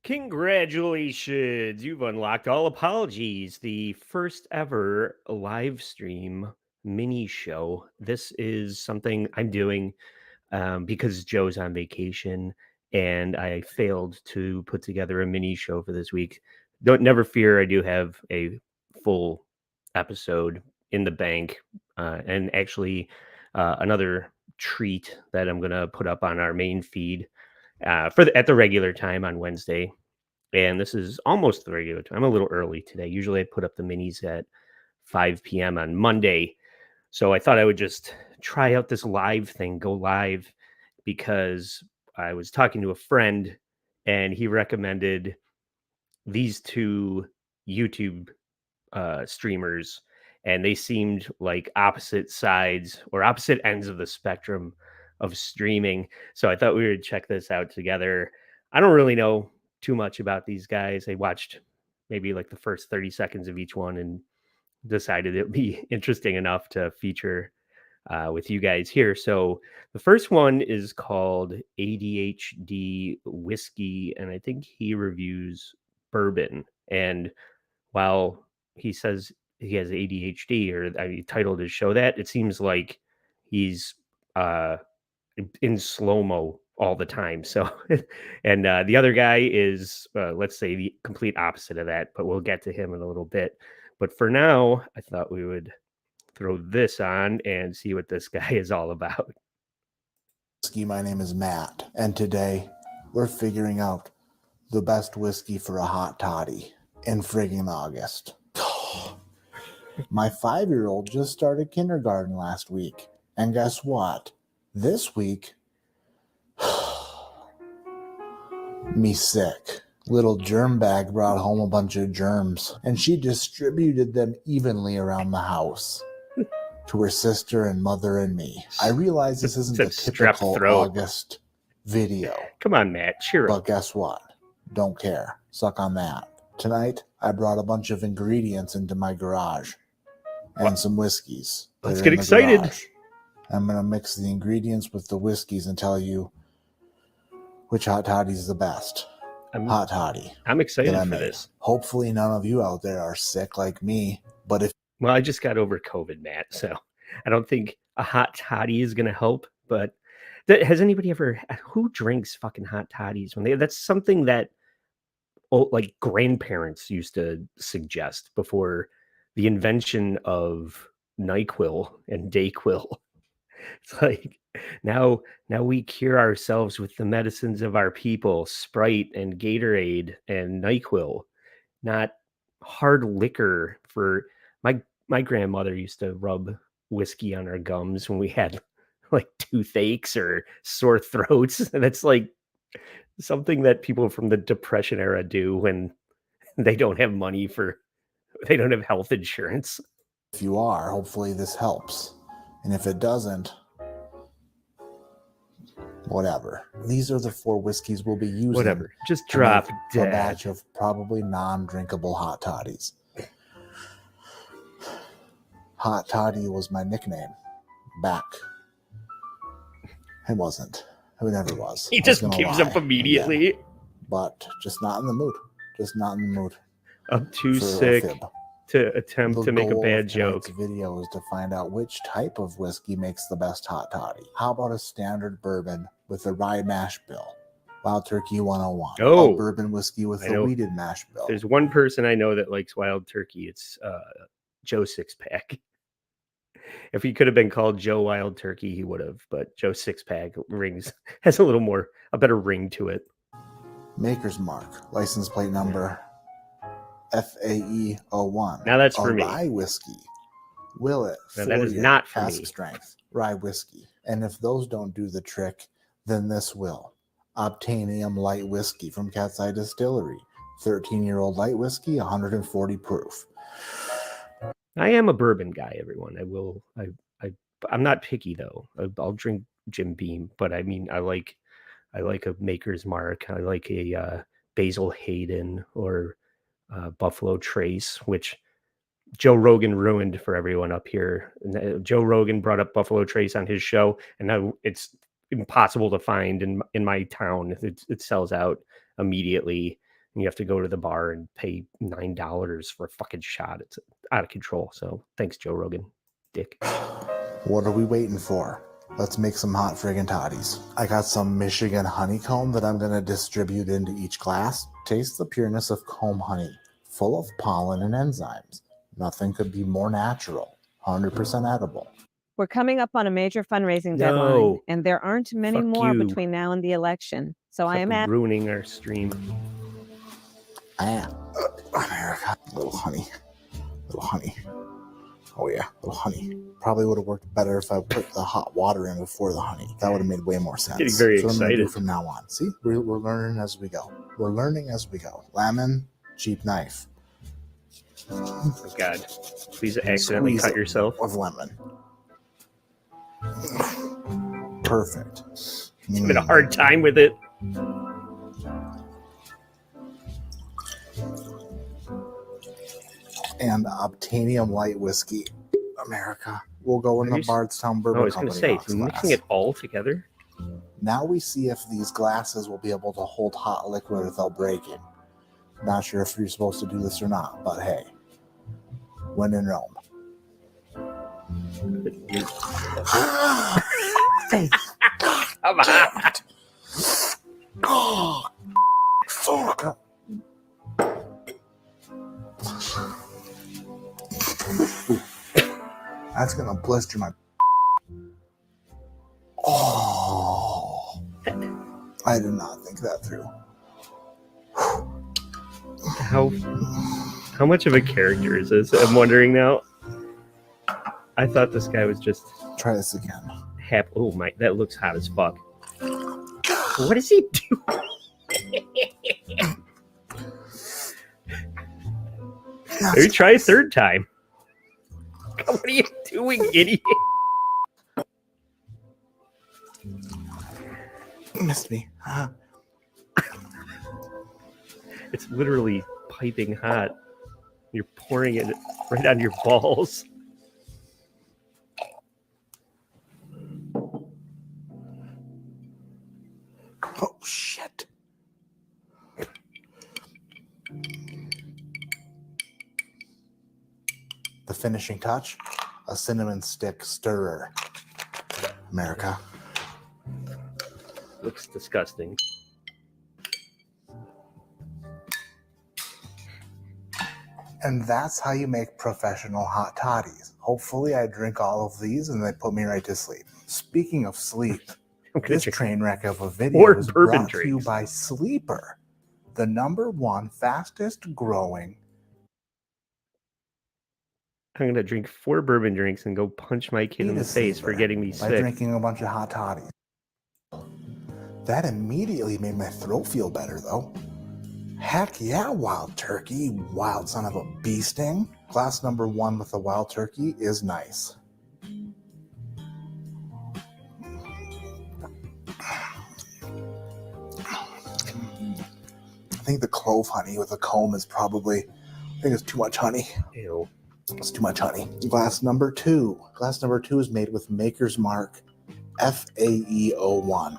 Congratulations! You've unlocked all apologies, the first ever live stream mini show. This is something I'm doing because Joe's on vacation and I failed to put together a mini show for this week. Don't never fear, I do have a full episode in the bank, and actually another treat that I'm gonna put up on our main feed at the regular time on Wednesday. And this is almost the regular time. I'm a little early today. Usually I put up the minis at 5 p.m. on Monday. So I thought I would just try out this live thing, go live, because I was talking to a friend and he recommended these two YouTube streamers, and they seemed like opposite sides or opposite ends of the spectrum of streaming. So I thought we would check this out together. I don't really know too much about these guys. I watched maybe like the first 30 seconds of each one and decided it would be interesting enough to feature with you guys here. So the first one is called ADHD Whiskey, and I think he reviews bourbon. And while he says he has ADHD, or he titled his show that, it seems like he's in slow mo all the time. So, and the other guy is, let's say, the complete opposite of that, but we'll get to him in a little bit. But for now, I thought we would throw this on and see what this guy is all about. My name is Matt, and today we're figuring out the best whiskey for a hot toddy in friggin' August. My 5-year-old just started kindergarten last week, and guess what? This week, me sick. Little germ bag brought home a bunch of germs, and she distributed them evenly around the house to her sister and mother and me. I realize this isn't a typical August video. Come on, Matt, cheer up. up. But guess what? Don't care. Suck on that. Tonight, I brought a bunch of ingredients into my garage and some whiskeys. Let's get excited. Garage. I'm going to mix the ingredients with the whiskeys and tell you which hot toddy is the best. Hot toddy. I'm excited for this. Hopefully none of you out there are sick like me, but if... Well, I just got over COVID, Matt, so I don't think a hot toddy is going to help, but has anybody ever... Who drinks fucking hot toddies? That's something that like grandparents used to suggest before the invention of NyQuil and DayQuil. It's like now we cure ourselves with the medicines of our people, Sprite and Gatorade and NyQuil, not hard liquor. For my grandmother used to rub whiskey on our gums when we had like toothaches or sore throats. And that's like something that people from the Depression era do when they don't have they don't have health insurance. If you are, hopefully this helps. And if it doesn't, whatever. These are the 4 whiskeys we'll be using. Whatever. Just drop a batch of probably non-drinkable hot toddies. Hot toddy was my nickname back. It wasn't. It never was. He just gives up immediately. Again. But just not in the mood. Just not in the mood. I'm too sick to attempt to make a bad joke. The video is to find out which type of whiskey makes the best hot toddy. How about a standard bourbon with a rye mash bill? Wild Turkey 101. Oh, bourbon whiskey with a wheated mash bill. There's one person I know that likes Wild Turkey. It's Joe Sixpack. If he could have been called Joe Wild Turkey, he would have. But Joe Sixpack has a better ring to it. Maker's Mark, license plate number FAE01. Now that's for me. Rye whiskey. Willet. Now that is not for me. Strength. Rye whiskey. And if those don't do the trick, then this will. Obtainium light whiskey from Cat's Eye Distillery. 13-year-old light whiskey, 140 proof. I am a bourbon guy, everyone. I'm not picky though. I'll drink Jim Beam, but I mean, I like a Maker's Mark. I like a Basil Hayden or Buffalo Trace, which Joe Rogan ruined for everyone up here. Joe Rogan brought up Buffalo Trace on his show, and now it's impossible to find in my town. It sells out immediately. You have to go to the bar and pay $9 for a fucking shot. It's out of control. So thanks, Joe Rogan. Dick. What are we waiting for? Let's make some hot friggin' toddies. I got some Michigan honeycomb that I'm going to distribute into each glass. Taste the pureness of comb honey, full of pollen and enzymes. Nothing could be more natural. 100% edible. We're coming up on a major fundraising deadline, No. and there aren't many Fuck more you. between now and the election. So I am Fucking ruining our stream. America. Little honey. Little honey. Oh yeah, little honey. Probably would have worked better if I put the hot water in before the honey. That would have made way more sense. Getting very so excited. I'm do from now on. See, we're learning as we go. We're learning as we go. Lemon, cheap knife. Oh God! Please accidentally Squeeze cut it yourself. of lemon. Perfect. Having a hard time with it. And Obtainium light whiskey. America. We'll go in the Bardstown Bourbon I was going to say, Company if you're mixing it all together. Now we see if these glasses will be able to hold hot liquid without breaking. Not sure if you're supposed to do this or not, but hey, when in Rome. Come on. Oh, fuck. That's gonna blister my. Oh, I did not think that through. How much of a character is this? I'm wondering now. I thought this guy was just Try this again. happy. Oh my, that looks hot as fuck. What is he doing? Maybe try a third time. What are you doing, idiot? Missed me. Huh? It's literally piping hot. You're pouring it right on your balls. Oh, shit. The finishing touch, a cinnamon stick stirrer. America. Looks disgusting. And that's how you make professional hot toddies. Hopefully I drink all of these and they put me right to sleep. Speaking of sleep, this train wreck of a video is brought to you by Sleeper, the #1 fastest growing. I'm going to drink 4 bourbon drinks and go punch my kid in the face for getting me by sick. Drinking a bunch of hot toddies. That immediately made my throat feel better, though. Heck yeah, wild turkey, wild son of a bee sting. Glass #1 with the wild turkey is nice. I think the clove honey with the comb is probably, I think it's too much honey. Ew. It's too much honey. Glass #2. Glass #2 is made with Maker's Mark FAE01.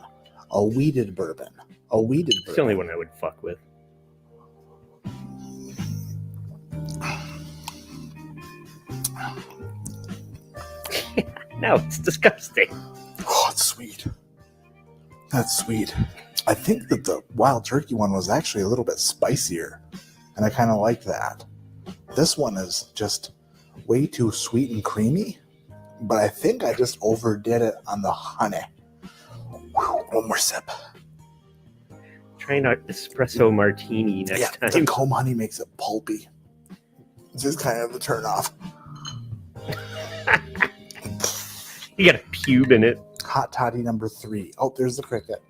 A weeded bourbon. A weeded bourbon. It's the only one I would fuck with. No, it's disgusting. Oh, it's sweet. That's sweet. I think that the wild turkey one was actually a little bit spicier, and I kind of like that. This one is just way too sweet and creamy, but I think I just overdid it on the honey. One more sip. Try an espresso martini next time. The comb honey makes it pulpy. It's just kind of a turn off. You got a pube in it. Hot toddy #3. Oh, there's the cricket.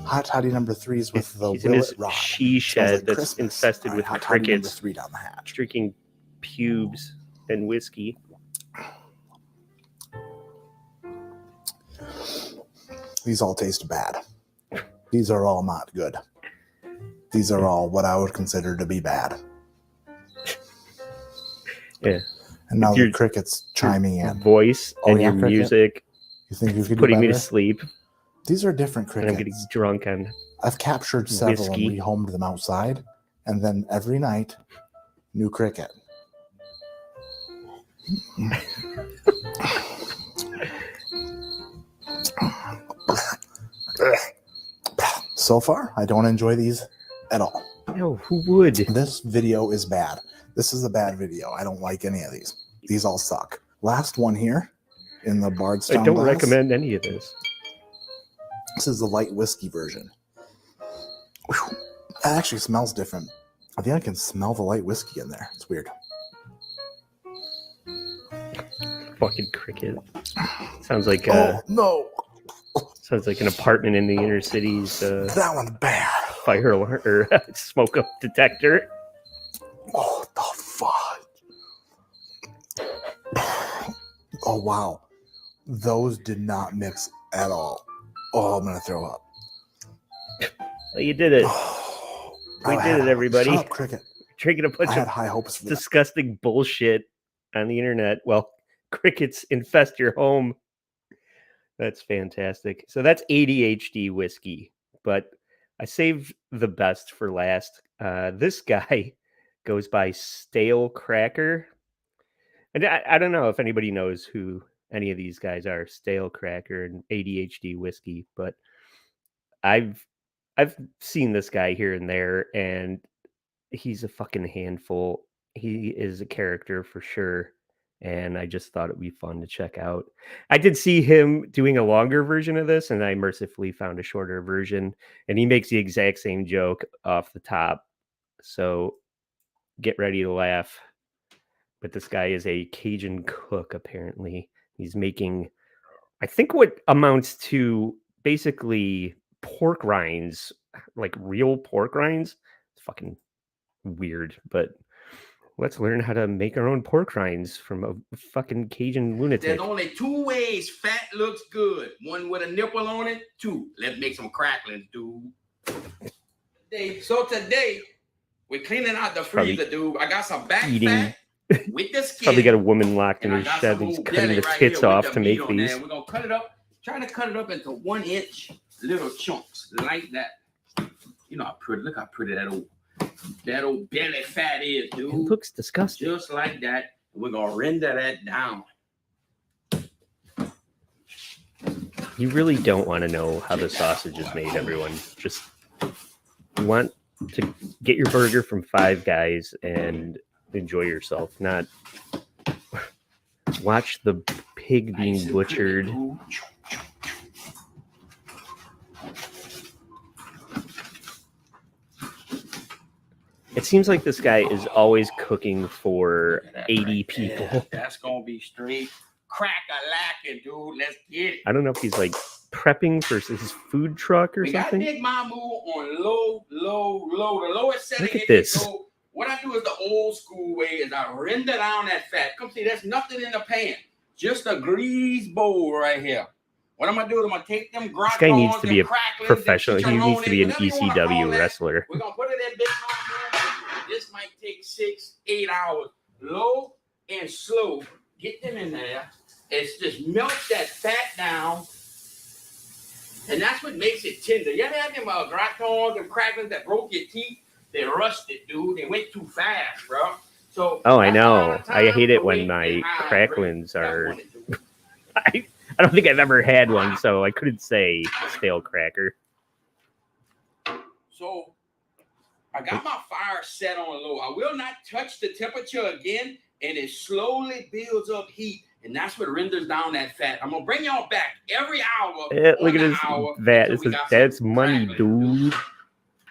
Hot toddy #3 is with the He's in his Willet rod. she shed like that's Christmas. infested with hot toddy crickets. #3 down the hatch. Drinking pubes and whiskey. These all taste bad. These are all not good. These are all what I would consider to be bad. Yeah. And now the cricket's chiming in. Voice and your cricket? music You think you could putting do me to better? sleep. These are different And I'm getting crickets. drunk on I've captured several whiskey. and rehomed them outside, and then every night, new cricket. So far, I don't enjoy these at all. No, who would? This video is bad. This is a bad video. I don't like any of these. These all suck. Last one here in the Bardstown I don't glass. recommend any of this. This is the light whiskey version. Whew. It actually smells different. I think I can smell the light whiskey in there. It's weird. Fucking cricket. Sounds like Oh, no. sounds like an apartment in the inner city's That one's bad. fire alarm or smoke detector. Oh, the fuck. Oh, wow. Those did not mix at all. Oh, I'm going to throw up. Well, you did it. We did it, everybody. Shut up, cricket. Drinking a bunch I had of high hopes for that. disgusting bullshit on the internet. Well, crickets infest your home. That's fantastic. So that's ADHD whiskey, but I saved the best for last. This guy goes by Stalecracker. And I don't know if anybody knows who any of these guys are, Stalecracker and ADHD whiskey, but I've seen this guy here and there, and he's a fucking handful. He is a character for sure, and I just thought it'd be fun to check out. I did see him doing a longer version of this, and I mercifully found a shorter version, and he makes the exact same joke off the top. So get ready to laugh. But this guy is a Cajun cook, apparently. He's making, I think, what amounts to basically pork rinds, like real pork rinds. It's fucking weird, but let's learn how to make our own pork rinds from a fucking Cajun lunatic. There's only two ways fat looks good. One with a nipple on it. Two, let's make some cracklings, dude. So today, we're cleaning out the Probably freezer, dude. I got some back eating- fat with the skin. Probably got a woman locked in and his I got shed. some He's old cutting belly the right tits here with off the to meat make on there. these. We're gonna cut it up, trying to cut it up into 1-inch little chunks like that. You know how pretty, look how pretty that old belly fat is, It dude. looks disgusting. Just like that. We're gonna render that down. You really don't want to know how the sausage is made, everyone. Just want to get your burger from Five Guys and enjoy yourself, not watch the pig being butchered. It seems like this guy is always cooking for 80 people. That's gonna be straight crack-a-lackin', dude. Let's get it. I don't know if he's like prepping for his food truck or We got something. Big Mamu on low. The lowest setting. Look at it this. can go. What I do is the old school way is I render down that fat. Come see, there's nothing in the pan. Just a grease bowl right here. What I'm gonna do is I'm gonna take them This guy needs to be a cracklings, professional. He them needs to be an chicharrones, whatever you wanna ECW call that. wrestler. We're gonna put it in Big Mamu. This might take 6-8 hours. Low and slow. Get them in there. It's just melt that fat down. And that's what makes it tender. You ever had them gratons and crackers that broke your teeth? They rusted, dude. They went too fast, bro. So Oh, I that's a lot know. of I time hate it to when wait my and hydrate. cracklings That's are. what it do. I don't think I've ever had one, so I couldn't say stale cracker. So I got my fire set on low. I will not touch the temperature again, and it slowly builds up heat, and that's what renders down that fat. I'm gonna bring y'all back every hour. Look at on this. the hour That until we is got that's some money, crackling, dude.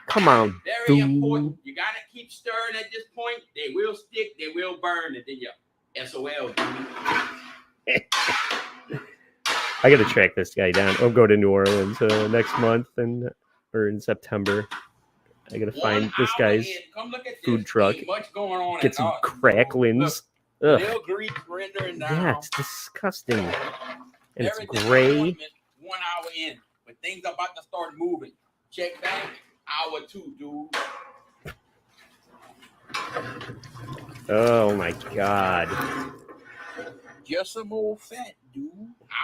Come on, Very important. dude. You gotta keep stirring at this point. They will stick, they will burn, and then you SOL, dude. I gotta track this guy down. I'll go to New Orleans next month or in September. I gotta find this guy's Come look at food this. truck. Ain't much going on Get at some all. cracklings. Look, Ugh. little grease rendering down. Yeah, it's disgusting. And it's Everything gray. appointment 1 hour in, but things are about to start moving. Check back, hour 2, dude. Oh my god. Just some old fat, dude.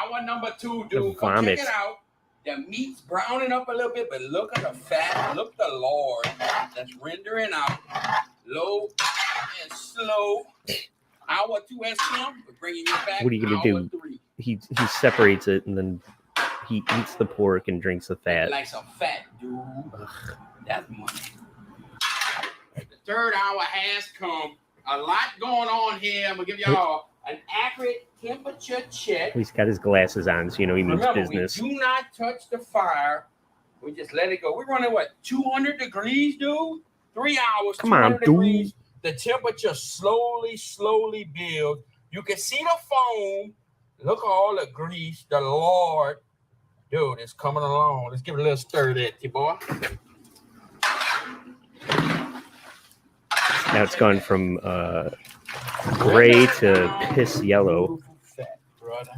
Hour number 2, The dude. Come check vomit. it out. The meat's browning up a little bit, but look at the fat. Look the Lord that's rendering out low and slow. Hour 2 has come. We're bringing you back. What are you gonna do? 3. He separates it and then he eats the pork and drinks the fat. Like some fat, dude. That's money. The 3rd hour has come. A lot going on here. I'm gonna give y'all an accurate temperature check. He's got his glasses on, so you know he means Remember, business. we do not touch the fire. We just let it go. We're running what, 200 degrees, dude? 3 hours. Come on, degrees. dude. The temperature slowly builds. You can see the foam. Look at all the grease. The Lord, dude, it's coming along. Let's give it a little stir there, boy. Now it's gone from gray to piss yellow. Fat, brother.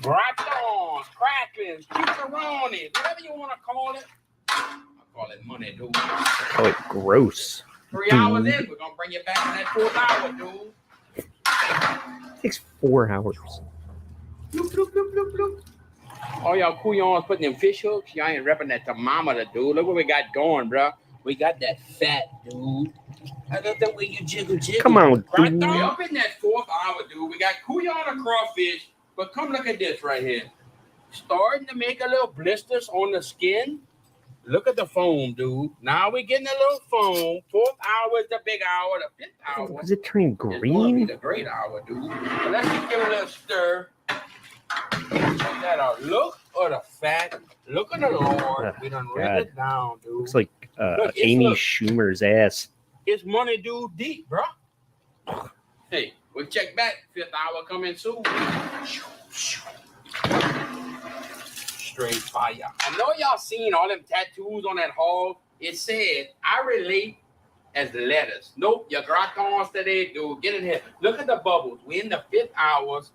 Bratons, cracklings, chicharrones, whatever you want to call it. I call it money, dude. Oh, it gross. 3 hours in, we're gonna bring you back in that 4th hour, dude. It takes 4 hours. Bloop, bloop, bloop, bloop, bloop. All y'all couillons putting them fish hooks, y'all ain't repping that thermometer, dude. Look what we got going, bro. We got that fat, dude. I love that way you jiggle. Come on, Right dude. there, up in that 4th hour, dude. We got couillon and crawfish, but come look at this right here. Starting to make a little blisters on the skin. Look at the foam, dude. Now we're getting a little foam. 4th hour is the big hour. The 5th hour Is it turning is gonna be green? the great hour, dude. But let's just give it a little stir. Check that out. Look at the fat. Look at the Lord. We done ran it down, dude. Looks like Look, it's Amy look. Schumer's ass. It's money, dude, deep, bro. Hey, we'll check back. 5th hour coming soon. Straight fire. I know y'all seen all them tattoos on that hog. It said, I relate as letters. Nope, your gratons today, dude. Get in here. Look at the bubbles. We're in the 5th hours.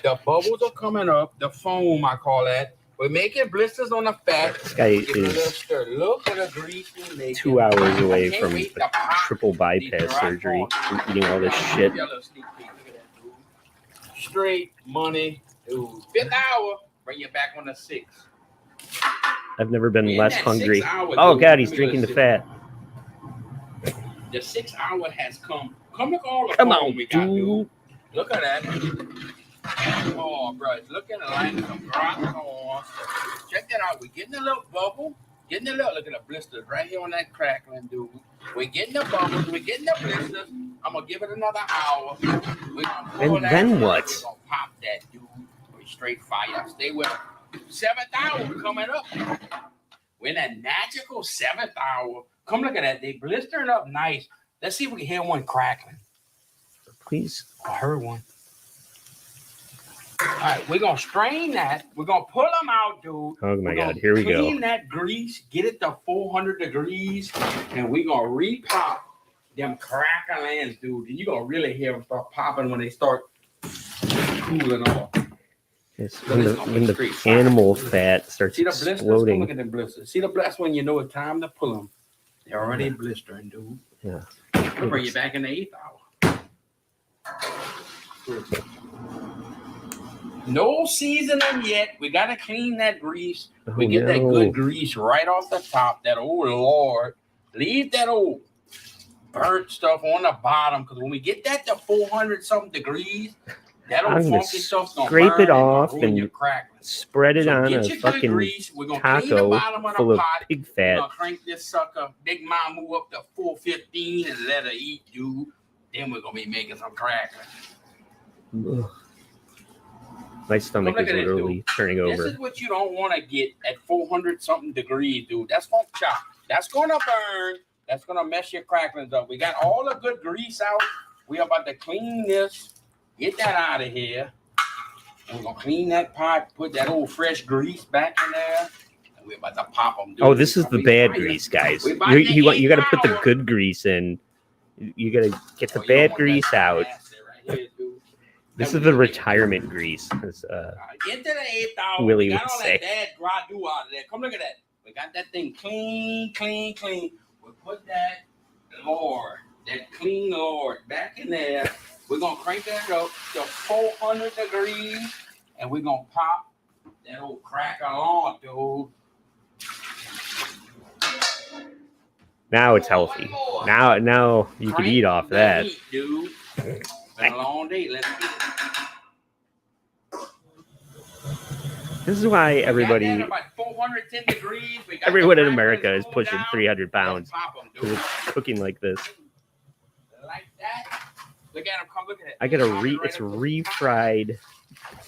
The bubbles are coming up. The foam, I call that. We're making blisters on the fat. This guy Give it a little is stir. Look at the grease we're making. 2 hours away Can't from wait to pop triple these bypass surgery gratons. from eating all this shit. Give you a little sneak peek. Look at that, dude. Straight money, dude. 5th hour. Bring you back on the 6th. I've never been In less that hungry. 6 hour, Oh dude, God, he's let me drinking the listen. fat. The 6th hour has come. Come look all the Come foam on, we got, dude. dude. Look at that. Oh, bro, it's looking like some gratons. Check that out. We're getting a little bubble. Getting a little, look at the blisters right here on that crackling, dude. We're getting the bubbles. We're getting the blisters. I'm going to give it another hour. We're gonna pull And that then out. what? We're going to pop that, dude. We're straight fire. Stay with it. 7th hour coming up. We're in that magical 7th hour. Come look at that. They blistering up nice. Let's see if we can hear one crackling. Please. I heard one. All right, we're going to strain that. We're going to pull them out, dude. Oh my We're God, gonna here we go. Clean that grease, get it to 400 degrees, and we're going to repop them cracklings, dude. And you're going to really hear them start popping when they start cooling off. It's So when this the, gonna when be the straight fire. animal fat starts See the blisters? Come exploding. look at them blisters. See the blisters when you know it's time to pull them. They're already blistering, dude. Yeah. We'll bring you back in the 8th hour. No seasoning yet. We got to clean that grease. We Oh, get that no. good grease right off the top. That old Lord. Leave that old burnt stuff on the bottom, because when we get that to 400 something degrees, that I'm old gonna funky stuff's gonna scrape burn it off ruin and your crackling. Spread it So on get a your good fucking grease. We're gonna clean the taco bottom of full the of pot. pig We're fat. gonna crank this sucker, Big Mom, move up to 415 and let her eat, dude. Then we're gonna be making some crackling. Ugh. My stomach Look is at this, literally turning This over. is what you don't want to get at 400 something degrees, dude. That's funk chop. That's gonna burn. That's gonna mess your cracklings up. We got all the good grease out. We are about to clean this. Get that out of here. And we're gonna clean that pot. Put that old fresh grease back in there. And we're about to pop them. Dude. Oh, this is It's the gonna be bad fire. grease, guys. We about You to got to eat put the now. good grease in. You got to get the Oh, you don't bad want grease that out. nasty right here, dude. This Then is we the make it. retirement grease. As, Into the 8th hour. Willie We got would all say. that bad gradu out of there. Come look at that. We got that thing clean. We put that Lord, that clean Lord, back in there. We're gonna crank that up to 400 degrees, and we're gonna pop That old cracker on, dude. Now it's healthy. Now you can eat off that. Heat, dude. Been a long day. Let's get it. This is why everybody, About 410 degrees. everyone in America is pushing down. 300 pounds Because because it's cooking like this. like that. Look at him. Come look at it. I get it's refried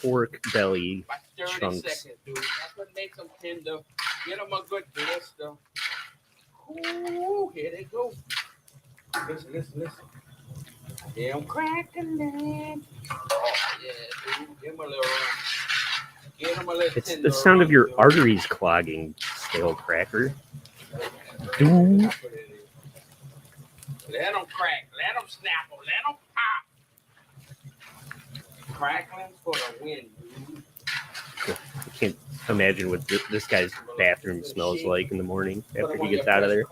pork belly About 30 chunks. seconds, dude. That's what makes them tender. Get them a good blister. Ooh, here they go. Listen. Yeah, I'm cracking it. Oh, yeah, dude. Give them a little run. Give them a little It's tender the sound of your run, arteries clogging, Stalecracker. dude. Dude. Let them crack. Let them snap. Let them pop. Crackling for the win, dude. I can't imagine what this guy's bathroom smells like in the morning after he gets out of there.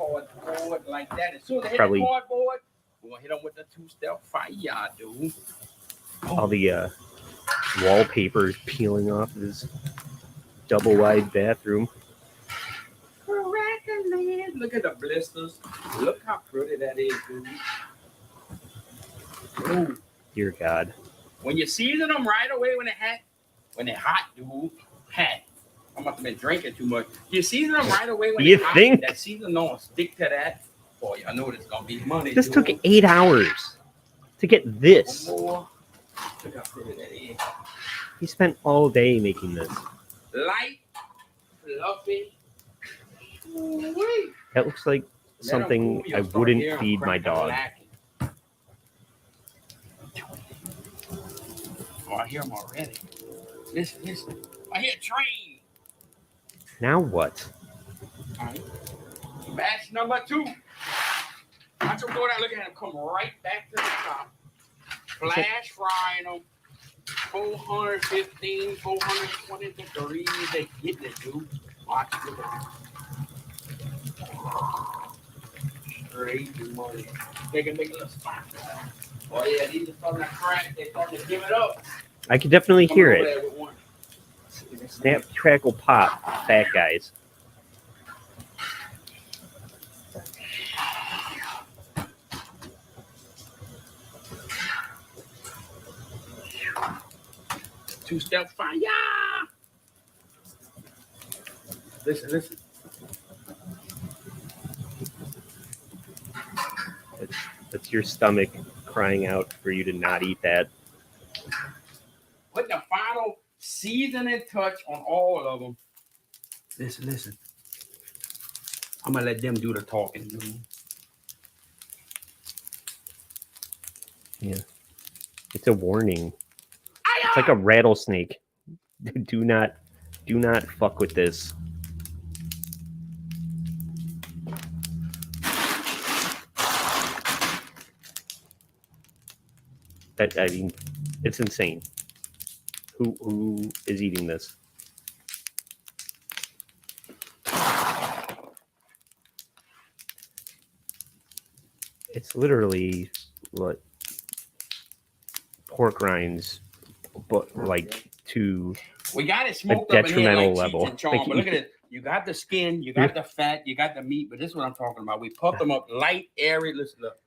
Like that. As soon as they hit Probably- the cardboard, we're going to hit them with the two-step fire, dude. All the wallpaper is peeling off of his double-wide bathroom. Look at the blisters. Look how pretty that is, dude. Ooh. Dear God. When you season them right away when they're hot, dude. I must have been drinking too much. You season them right away when You they're hot. think? That season don't stick to that. Boy, I know it's gonna be money. This dude. took 8 hours to get this. One more. Look how pretty that is. He spent all day making this. Light, fluffy. Ooh-wee. That looks like something I wouldn't feed my dog. Oh, I hear them already. Listen. I hear a train. Now what? All right. Batch number 2. Watch them go down. Look at him come right back to the top. Flash frying them. 415, 420 degrees. They getting it, dude. Watch it. Look at it. Straight money. They can make a little spot. Oh yeah, these are starting to crack. They're starting to give it up. I can definitely Come hear over it. there with one. Snap, crackle, pop. Fat guys. Two-step fire. Listen. That's your stomach crying out for you to not eat that. Put the final seasoning touch on all of them. Listen. I'm gonna let them do the talking, dude. Yeah. It's a warning. It's like a rattlesnake. Do not fuck with this. I mean, it's insane. Who is eating this? It's literally what pork rinds, but like to We got it a smoked up in here detrimental like level. Cheech and Chong, but look at it. You got the skin, you got the fat, you got the meat, but this is what I'm talking about. We puffed them up light, airy. Listen, look.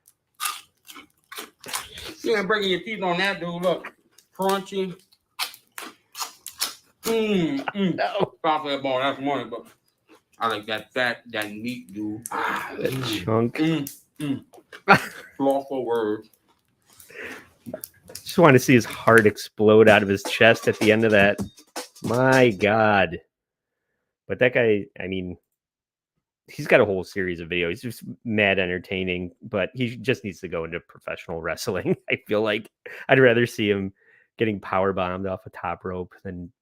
You ain't breaking your teeth on that, dude. Look. Crunchy. No. Stop that ball. That's money, but I like that fat, that meat, dude. That chunk. Lawful word. Just want to see his heart explode out of his chest at the end of that. My God. But that guy, I mean, he's got a whole series of videos. He's just mad entertaining, but he just needs to go into professional wrestling. I feel like I'd rather see him getting power bombed off a top rope than,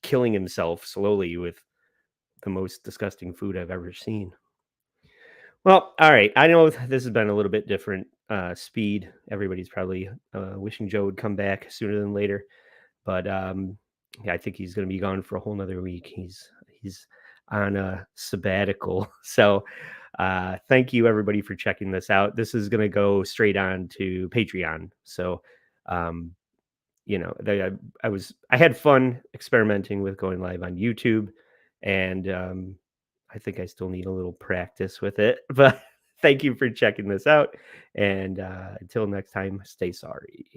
killing himself slowly with the most disgusting food I've ever seen. Well, all right. I know this has been a little bit different speed. Everybody's probably wishing Joe would come back sooner than later, but I think he's going to be gone for a whole nother week. He's on a sabbatical. So thank you everybody for checking this out. This is going to go straight on to Patreon. So I had fun experimenting with going live on YouTube, and I think I still need a little practice with it. But thank you for checking this out, and until next time, stay sorry.